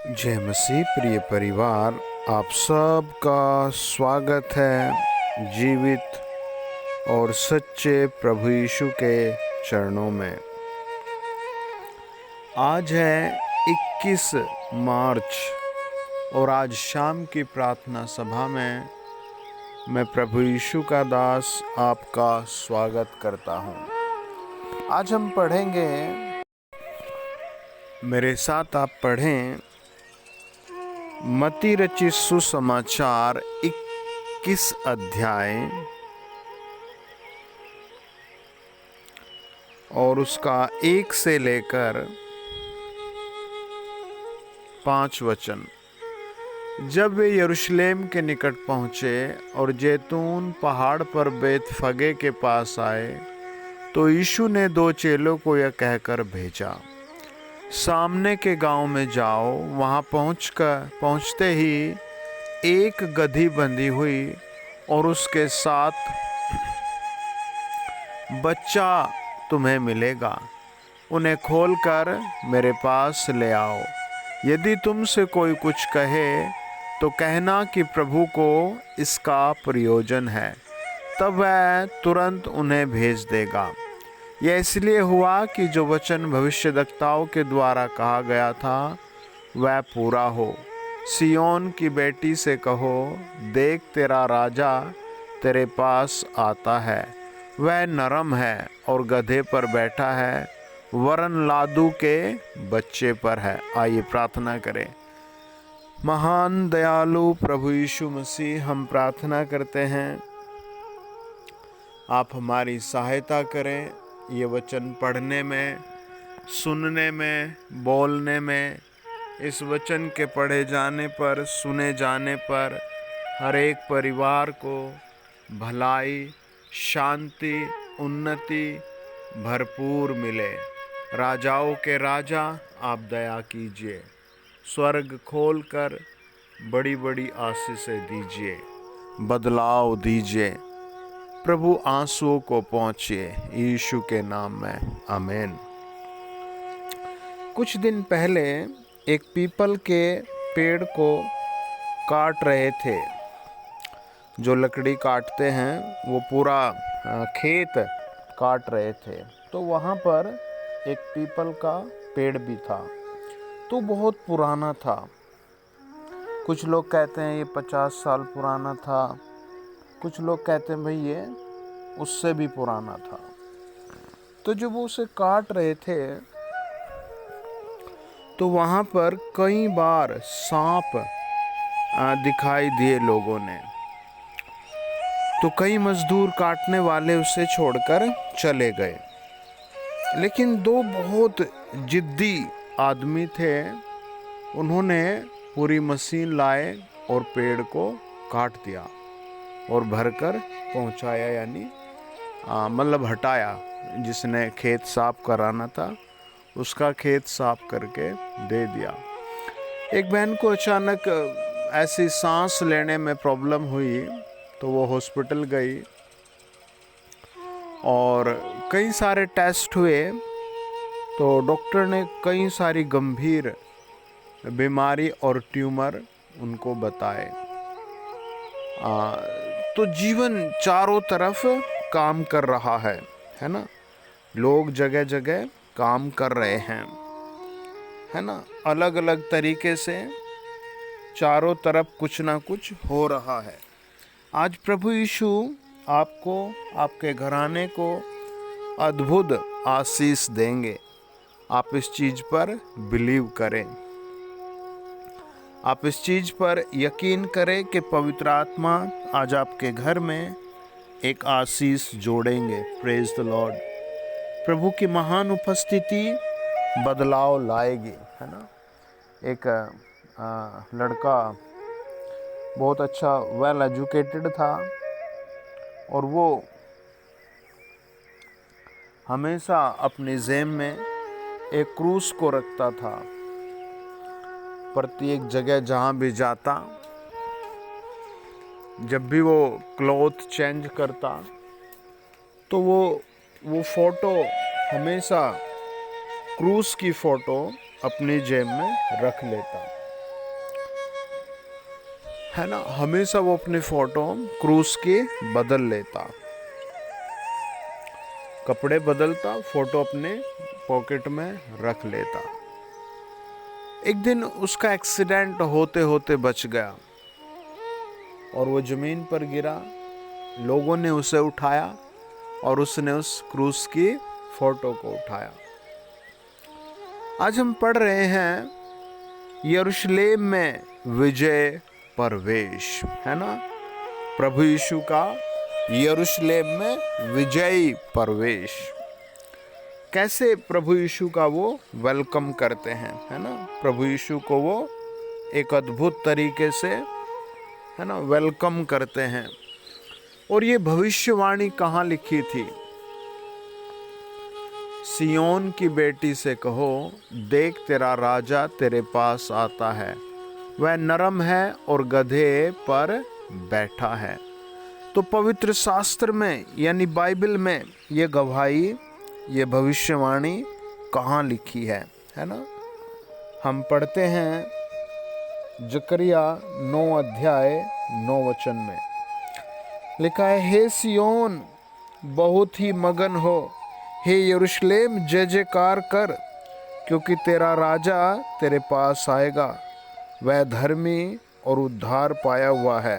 जय मसीह प्रिय परिवार, आप सब का स्वागत है जीवित और सच्चे प्रभु यीशु के चरणों में। आज है 21 मार्च और आज शाम की प्रार्थना सभा में मैं प्रभु यीशु का दास आपका स्वागत करता हूँ। आज हम पढ़ेंगे, मेरे साथ आप पढ़ें मत्ती रचित सुसमाचार 21 अध्याय और उसका 1 से लेकर 5 वचन। जब वे यरूशलेम के निकट पहुँचे और जैतून पहाड़ पर बेतफगे के पास आए तो यीशु ने 2 चेलों को यह कहकर भेजा, सामने के गांव में जाओ। वहां पहुंचते ही एक गधी बंधी हुई और उसके साथ बच्चा तुम्हें मिलेगा। उन्हें खोलकर मेरे पास ले आओ। यदि तुमसे कोई कुछ कहे तो कहना कि प्रभु को इसका प्रयोजन है, तब वह तुरंत उन्हें भेज देगा। यह इसलिए हुआ कि जो वचन भविष्यद्वक्ताओं के द्वारा कहा गया था वह पूरा हो। सिय्योन की बेटी से कहो, देख तेरा राजा तेरे पास आता है। वह नरम है और गधे पर बैठा है, वरन लादू के बच्चे पर है। आइए प्रार्थना करें। महान दयालु प्रभु यीशु मसीह, हम प्रार्थना करते हैं आप हमारी सहायता करें। ये वचन पढ़ने में, सुनने में, बोलने में, इस वचन के पढ़े जाने पर, सुने जाने पर हर एक परिवार को भलाई, शांति, उन्नति भरपूर मिले। राजाओं के राजा आप दया कीजिए, स्वर्ग खोलकर बड़ी बड़ी आशीषें दीजिए, बदलाव दीजिए। प्रभु आंसुओं को पहुँचिए, यीशु के नाम में आमीन। कुछ दिन पहले एक पीपल के पेड़ को काट रहे थे। जो लकड़ी काटते हैं वो पूरा खेत काट रहे थे। तो वहाँ पर एक पीपल का पेड़ भी था, तो बहुत पुराना था। कुछ लोग कहते हैं ये 50 साल पुराना था, कुछ लोग कहते हैं भाई ये उससे भी पुराना था। तो जब वो उसे काट रहे थे तो वहाँ पर कई बार सांप दिखाई दिए लोगों ने। तो कई मजदूर काटने वाले उसे छोड़कर चले गए। लेकिन 2 बहुत जिद्दी आदमी थे, उन्होंने पूरी मशीन लाए और पेड़ को काट दिया और भरकर पहुंचाया, यानी मतलब हटाया। जिसने खेत साफ कराना था उसका खेत साफ करके दे दिया। एक बहन को अचानक ऐसी सांस लेने में प्रॉब्लम हुई तो वो हॉस्पिटल गई और कई सारे टेस्ट हुए तो डॉक्टर ने कई सारी गंभीर बीमारी और ट्यूमर उनको बताए। तो जीवन चारों तरफ काम कर रहा है ना। लोग जगह जगह काम कर रहे हैं, है ना। अलग अलग तरीके से चारों तरफ कुछ ना कुछ हो रहा है। आज प्रभु यीशु आपको, आपके घराने को अद्भुत आशीष देंगे। आप इस चीज पर बिलीव करें, आप इस चीज पर यकीन करें कि पवित्र आत्मा आज आपके घर में एक आशीष जोड़ेंगे। Praise the Lord. प्रभु की महान उपस्थिति बदलाव लाएगी, है ना। एक लड़का बहुत अच्छा वेल एजुकेटेड था और वो हमेशा अपनी जेब में एक क्रूस को रखता था। प्रत्येक जगह जहाँ भी जाता, जब भी वो क्लॉथ चेंज करता तो वो फोटो हमेशा क्रूस की फोटो अपनी जेब में रख लेता। है ना, हमेशा वो अपनी फोटो क्रूस की बदल लेता, कपड़े बदलता, फोटो अपने पॉकेट में रख लेता। एक दिन उसका एक्सीडेंट होते होते बच गया और वो जमीन पर गिरा। लोगों ने उसे उठाया और उसने उस क्रूस की फोटो को उठाया। आज हम पढ़ रहे हैं यरूशलेम में विजय प्रवेश, है ना, प्रभु यीशु का यरूशलेम में विजयी प्रवेश। कैसे प्रभु यीशु का वो वेलकम करते हैं, है ना, प्रभु यीशु को वो एक अद्भुत तरीके से, है ना, वेलकम करते हैं। और ये भविष्यवाणी कहाँ लिखी थी? सियोन की बेटी से कहो, देख तेरा राजा तेरे पास आता है, वह नरम है और गधे पर बैठा है। तो पवित्र शास्त्र में यानी बाइबल में ये गवाही, ये भविष्यवाणी कहाँ लिखी है ना? हम पढ़ते हैं जकरिया 9 अध्याय 9 वचन में लिखा है, हे सियोन बहुत ही मगन हो, हे यरूशलेम जय जयकार कर, क्योंकि तेरा राजा तेरे पास आएगा, वह धर्मी और उद्धार पाया हुआ है,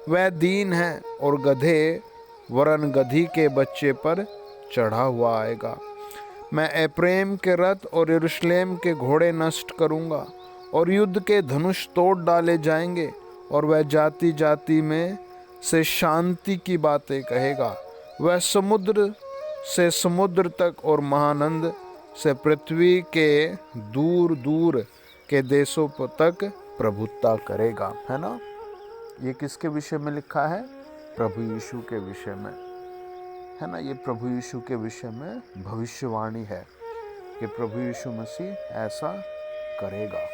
वह दीन है और गधे वरन गधी के बच्चे पर चढ़ा हुआ आएगा। मैं एप्रेम के रथ और यरूशलेम के घोड़े नष्ट करूंगा और युद्ध के धनुष तोड़ डाले जाएंगे, और वह जाति जाति में से शांति की बातें कहेगा। वह समुद्र से समुद्र तक और महानंद से पृथ्वी के दूर दूर के देशों तक प्रभुत्व करेगा, है ना। ये किसके विषय में लिखा है? प्रभु यीशु के विषय में, है ना। ये प्रभु यीशु के विषय में भविष्यवाणी है कि प्रभु यीशु मसीह ऐसा करेगा।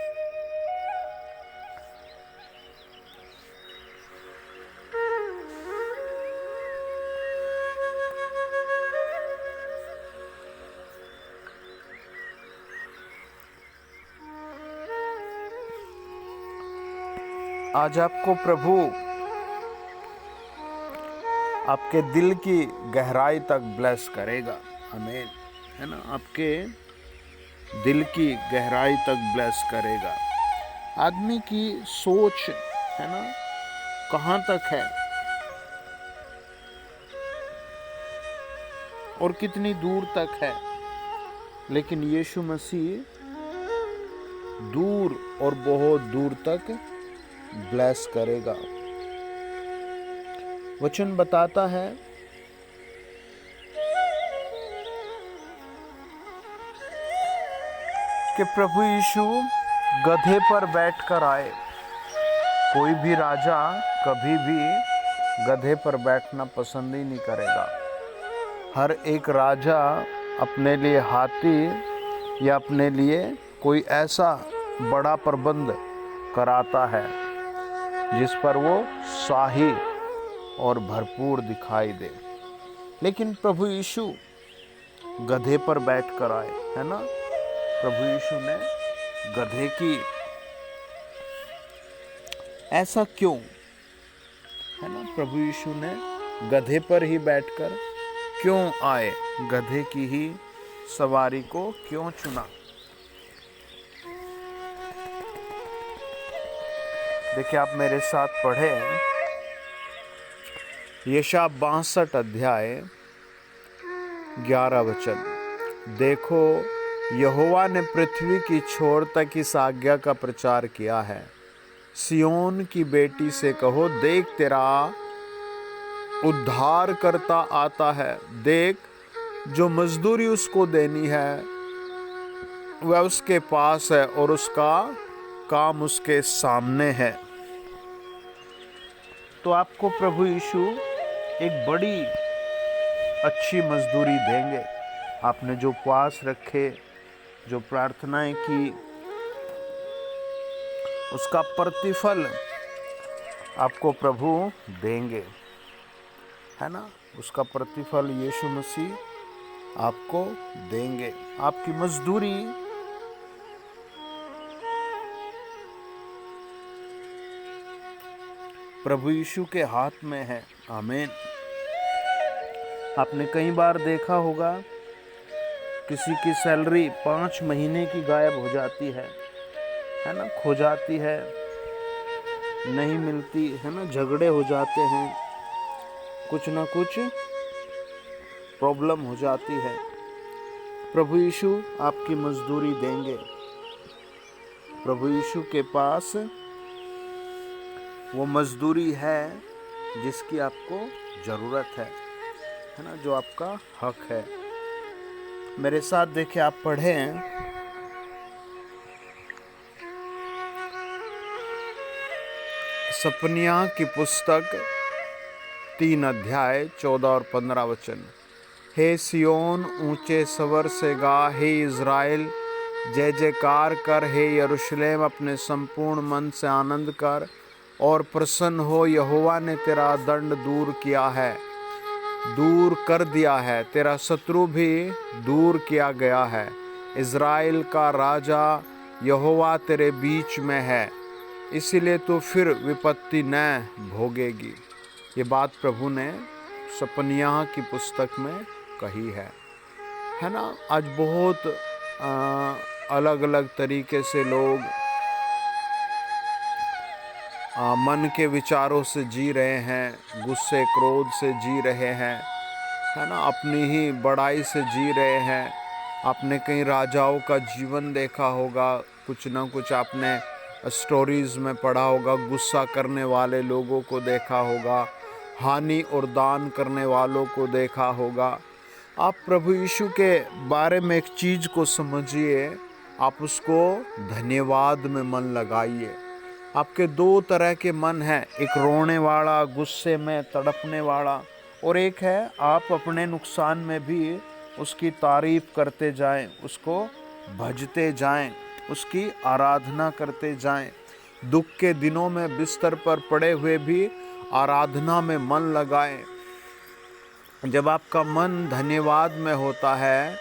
आज आपको प्रभु आपके दिल की गहराई तक ब्लेस करेगा, आमीन, है ना। आपके दिल की गहराई तक ब्लेस करेगा। आदमी की सोच, है ना, कहाँ तक है और कितनी दूर तक है, लेकिन यीशु मसीह दूर और बहुत दूर तक ब्लेस करेगा। वचन बताता है कि प्रभु यीशु गधे पर बैठकर आए। कोई भी राजा कभी भी गधे पर बैठना पसंद ही नहीं करेगा। हर एक राजा अपने लिए हाथी या अपने लिए कोई ऐसा बड़ा प्रबंध कराता है जिस पर वो शाही और भरपूर दिखाई दे। लेकिन प्रभु यीशु गधे पर बैठकर आए, है ना। प्रभु यीशु ने गधे की, ऐसा क्यों, है ना। प्रभु यीशु ने गधे पर ही बैठकर क्यों आए, गधे की ही सवारी को क्यों चुना? देखिए, आप मेरे साथ पढ़े यशायाह 62 अध्याय 11 वचन। देखो, यहोवा ने पृथ्वी की छोर तक इस आज्ञा का प्रचार किया है, सियोन की बेटी से कहो, देख तेरा उद्धार करता आता है, देख जो मजदूरी उसको देनी है वह उसके पास है और उसका काम उसके सामने है। तो आपको प्रभु यीशु एक बड़ी अच्छी मजदूरी देंगे। आपने जो उपवास रखे, जो प्रार्थनाएं की, उसका प्रतिफल आपको प्रभु देंगे, है ना। उसका प्रतिफल यीशु मसीह आपको देंगे। आपकी मजदूरी प्रभु यीशु के हाथ में है। आमीन। आपने कई बार देखा होगा किसी की सैलरी 5 महीने की गायब हो जाती है ना, खो जाती है, नहीं मिलती है ना, झगड़े हो जाते हैं, कुछ ना कुछ प्रॉब्लम हो जाती है। प्रभु यीशु आपकी मजदूरी देंगे। प्रभु यीशु के पास वो मजदूरी है जिसकी आपको ज़रूरत है ना, जो आपका हक है। मेरे साथ देखिए, आप पढ़ें सपनिया की पुस्तक 3 अध्याय 14 और 15 वचन। हे सियोन ऊंचे स्वर से गा, हे इज़राइल जय जयकार कर, हे यरूशलेम अपने संपूर्ण मन से आनंद कर और प्रसन्न हो। यहोवा ने तेरा दंड दूर कर दिया है, तेरा शत्रु भी दूर किया गया है। इज़राइल का राजा यहोवा तेरे बीच में है, इसीलिए तू फिर विपत्ति न भोगेगी। ये बात प्रभु ने सपनिया की पुस्तक में कही है ना। आज बहुत अलग अलग तरीके से लोग मन के विचारों से जी रहे हैं, गुस्से क्रोध से जी रहे हैं, है ना, अपनी ही बड़ाई से जी रहे हैं। आपने कई राजाओं का जीवन देखा होगा, कुछ ना कुछ आपने स्टोरीज़ में पढ़ा होगा, गुस्सा करने वाले लोगों को देखा होगा, हानि और दान करने वालों को देखा होगा। आप प्रभु यीशु के बारे में एक चीज़ को समझिए, आप उसको धन्यवाद में मन लगाइए। आपके 2 तरह के मन हैं, एक रोने वाला, गुस्से में तड़पने वाला, और एक है आप अपने नुकसान में भी उसकी तारीफ करते जाएं, उसको भजते जाएं, उसकी आराधना करते जाएं। दुख के दिनों में बिस्तर पर पड़े हुए भी आराधना में मन लगाएं। जब आपका मन धन्यवाद में होता है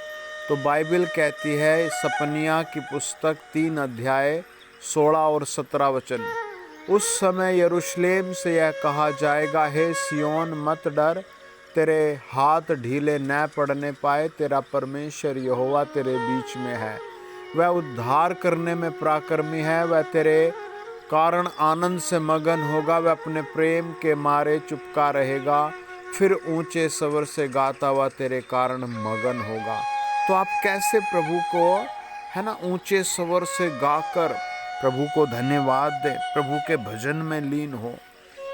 तो बाइबल कहती है, सपनिया की पुस्तक 3 अध्याय 16 और 17 वचन, उस समय यरूशलेम से यह कहा जाएगा, हे सियोन मत डर, तेरे हाथ ढीले न पड़ने पाए, तेरा परमेश्वर यहोवा तेरे बीच में है, वह उद्धार करने में पराक्रमी है, वह तेरे कारण आनंद से मगन होगा, वह अपने प्रेम के मारे चुपका रहेगा, फिर ऊंचे स्वर से गाता हुआ तेरे कारण मगन होगा। तो आप कैसे प्रभु को, है ना, ऊंचे स्वर से गाकर प्रभु को धन्यवाद दें, प्रभु के भजन में लीन हो,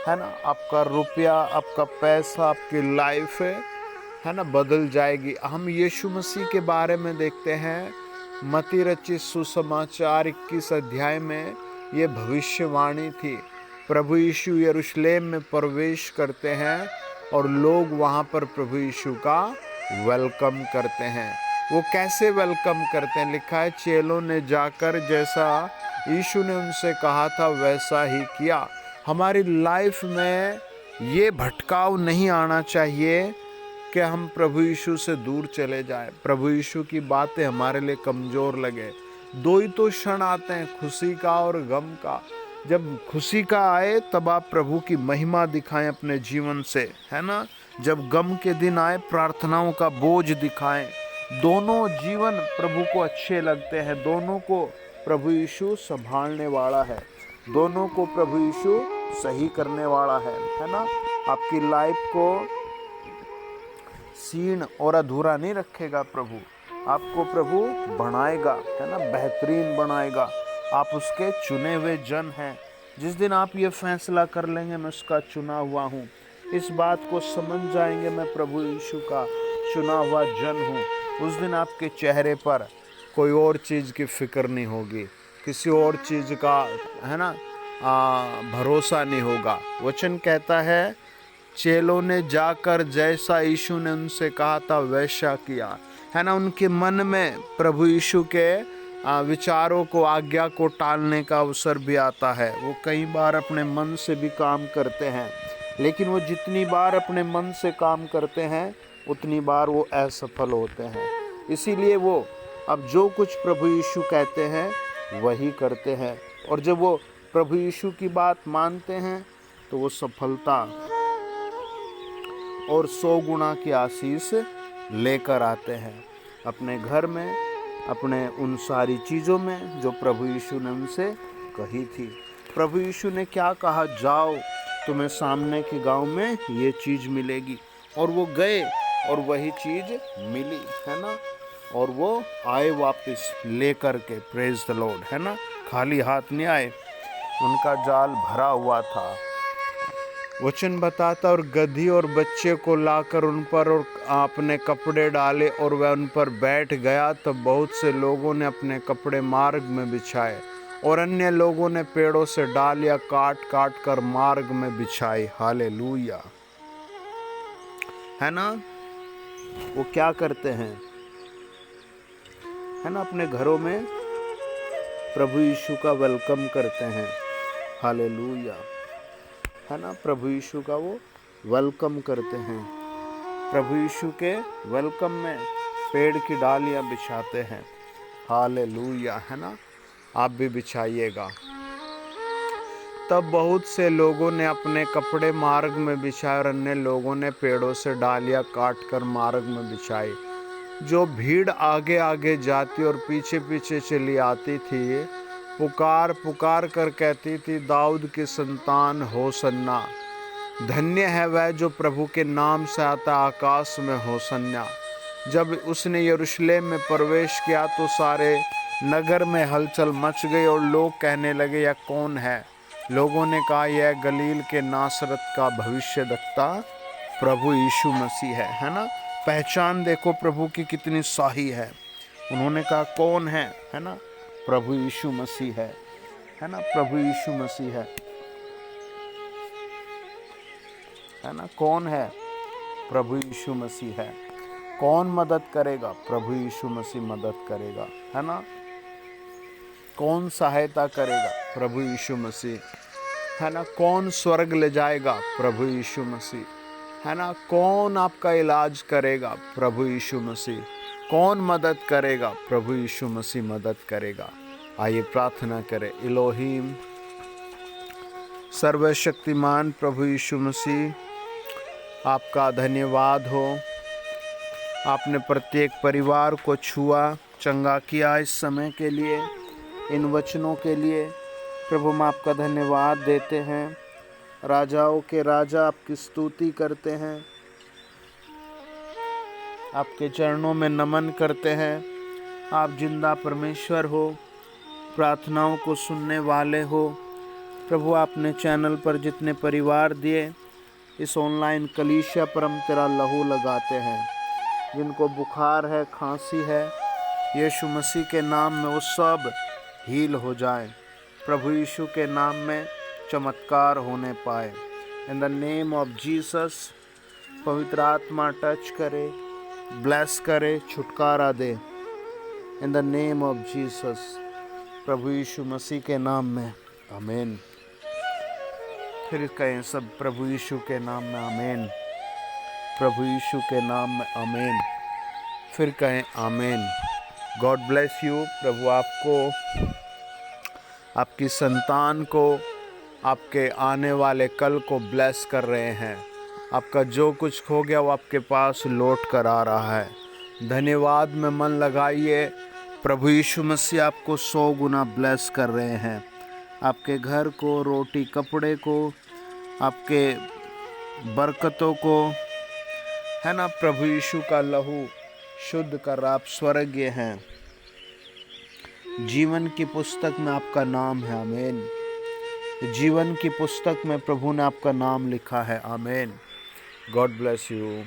है ना। आपका रुपया, आपका पैसा, आपकी लाइफ है ना बदल जाएगी। हम यीशु मसीह के बारे में देखते हैं, मत्ती रचित सुसमाचार 21 अध्याय में ये भविष्यवाणी थी। प्रभु यीशु यरूशलेम में प्रवेश करते हैं और लोग वहाँ पर प्रभु यीशु का वेलकम करते हैं। वो कैसे वेलकम करते हैं? लिखा है, चेलों ने जाकर जैसा यीशु ने उनसे कहा था वैसा ही किया। हमारी लाइफ में ये भटकाव नहीं आना चाहिए कि हम प्रभु यीशु से दूर चले जाएं, प्रभु यीशु की बातें हमारे लिए कमज़ोर लगे। 2 ही तो क्षण आते हैं, खुशी का और गम का। जब खुशी का आए तब आप प्रभु की महिमा दिखाएं अपने जीवन से, है ना। जब गम के दिन आए, प्रार्थनाओं का बोझ दिखाएं। दोनों जीवन प्रभु को अच्छे लगते हैं, दोनों को प्रभु यीशु संभालने वाला है, दोनों को प्रभु यीशु सही करने वाला है ना। आपकी लाइफ को सीन और अधूरा नहीं रखेगा प्रभु, आपको प्रभु बनाएगा, है ना, बेहतरीन बनाएगा। आप उसके चुने हुए जन हैं। जिस दिन आप ये फैसला कर लेंगे मैं उसका चुना हुआ हूँ, इस बात को समझ जाएंगे मैं प्रभु यीशु का चुना हुआ जन हूँ, उस दिन आपके चेहरे पर कोई और चीज़ की फिक्र नहीं होगी, किसी और चीज़ का, है ना, भरोसा नहीं होगा। वचन कहता है, चेलों ने जाकर जैसा यीशु ने उनसे कहा था वैसा किया, है ना। उनके मन में प्रभु यीशु के विचारों को, आज्ञा को टालने का अवसर भी आता है। वो कई बार अपने मन से भी काम करते हैं, लेकिन वो जितनी बार अपने मन से काम करते हैं उतनी बार वो असफल होते हैं। इसीलिए वो अब जो कुछ प्रभु यीशु कहते हैं वही करते हैं, और जब वो प्रभु यीशु की बात मानते हैं तो वो सफलता और 100 गुना की आशीष लेकर आते हैं अपने घर में, अपने उन सारी चीज़ों में जो प्रभु यीशु ने उनसे कही थी। प्रभु यीशु ने क्या कहा, जाओ तुम्हें सामने के गांव में ये चीज़ मिलेगी, और वो गए और वही चीज़ मिली, है ना। और वो आए वापस लेकर के, प्रेज द लॉर्ड, है ना, खाली हाथ नहीं आए, उनका जाल भरा हुआ था। वचन बताता, और गधी और बच्चे को लाकर उन पर और अपने कपड़े डाले और वह उन पर बैठ गया। तब बहुत से लोगों ने अपने कपड़े मार्ग में बिछाए और अन्य लोगों ने पेड़ों से डालियां काट काट कर मार्ग में बिछाई। हालेलुया, है ना। वो क्या करते हैं, है ना, अपने घरों में प्रभु यीशु का वेलकम करते हैं। हालेलुया, है ना, प्रभु यीशु का वो वेलकम करते हैं। प्रभु यीशु के वेलकम में पेड़ की डालियां बिछाते हैं। हालेलुया, है ना, आप भी बिछाइएगा। तब बहुत से लोगों ने अपने कपड़े मार्ग में बिछाए और अन्य लोगों ने पेड़ों से डालियां काट कर मार्ग में बिछाई। जो भीड़ आगे आगे जाती और पीछे पीछे चली आती थी, पुकार पुकार कर कहती थी, दाऊद की संतान होसन्ना, धन्य है वह जो प्रभु के नाम से आता, आकाश में होसन्ना। जब उसने यरूशलेम में प्रवेश किया तो सारे नगर में हलचल मच गई और लोग कहने लगे, यह कौन है। लोगों ने कहा, यह गलील के नासरत का भविष्यद्वक्ता प्रभु यीशु मसीह है ना। पहचान देखो प्रभु की कितनी सही है। उन्होंने कहा कौन है ना, प्रभु यीशु मसीह है ना, प्रभु यीशु मसीह है ना। कौन है, प्रभु यीशु मसीह है। कौन मदद करेगा, प्रभु यीशु मसीह मदद करेगा, है ना। कौन सहायता करेगा, प्रभु यीशु मसीह, है ना। कौन स्वर्ग ले जाएगा, प्रभु यीशु मसीह, है ना। कौन आपका इलाज करेगा, प्रभु यीशु मसीह। कौन मदद करेगा, प्रभु यीशु मसीह मदद करेगा। आइए प्रार्थना करें। इलोहीम, सर्वशक्तिमान प्रभु यीशु मसीह, आपका धन्यवाद हो। आपने प्रत्येक परिवार को छुआ, चंगा किया इस समय के लिए, इन वचनों के लिए प्रभु हम आपका धन्यवाद देते हैं। राजाओं के राजा आपकी स्तुति करते हैं, आपके चरणों में नमन करते हैं। आप जिंदा परमेश्वर हो, प्रार्थनाओं को सुनने वाले हो। प्रभु आपने चैनल पर जितने परिवार दिए, इस ऑनलाइन कलीसिया पर हम तेरा लहू लगाते हैं। जिनको बुखार है, खांसी है, यीशु मसीह के नाम में वो सब हील हो जाए। प्रभु यीशु के नाम में चमत्कार होने पाए। In the name of Jesus, पवित्र आत्मा टच करे, ब्लेस करे, छुटकारा दे। In the name of Jesus, प्रभु यीशु मसीह के नाम में आमीन। फिर कहें सब, प्रभु यीशु के नाम में आमीन, प्रभु यीशु के नाम में आमीन। फिर कहें आमीन। God bless you. प्रभु आपको, आपकी संतान को, आपके आने वाले कल को ब्लेस कर रहे हैं। आपका जो कुछ खो गया वो आपके पास लौट कर आ रहा है। धन्यवाद में मन लगाइए। प्रभु यीशु मसीह आपको 100 गुना ब्लेस कर रहे हैं। आपके घर को, रोटी कपड़े को, आपके बरकतों को, है ना। प्रभु यीशु का लहू शुद्ध कर, आप स्वर्गीय हैं। जीवन की पुस्तक में आपका नाम है, आमीन। जीवन की पुस्तक में प्रभु ने आपका नाम लिखा है, आमीन। God bless you.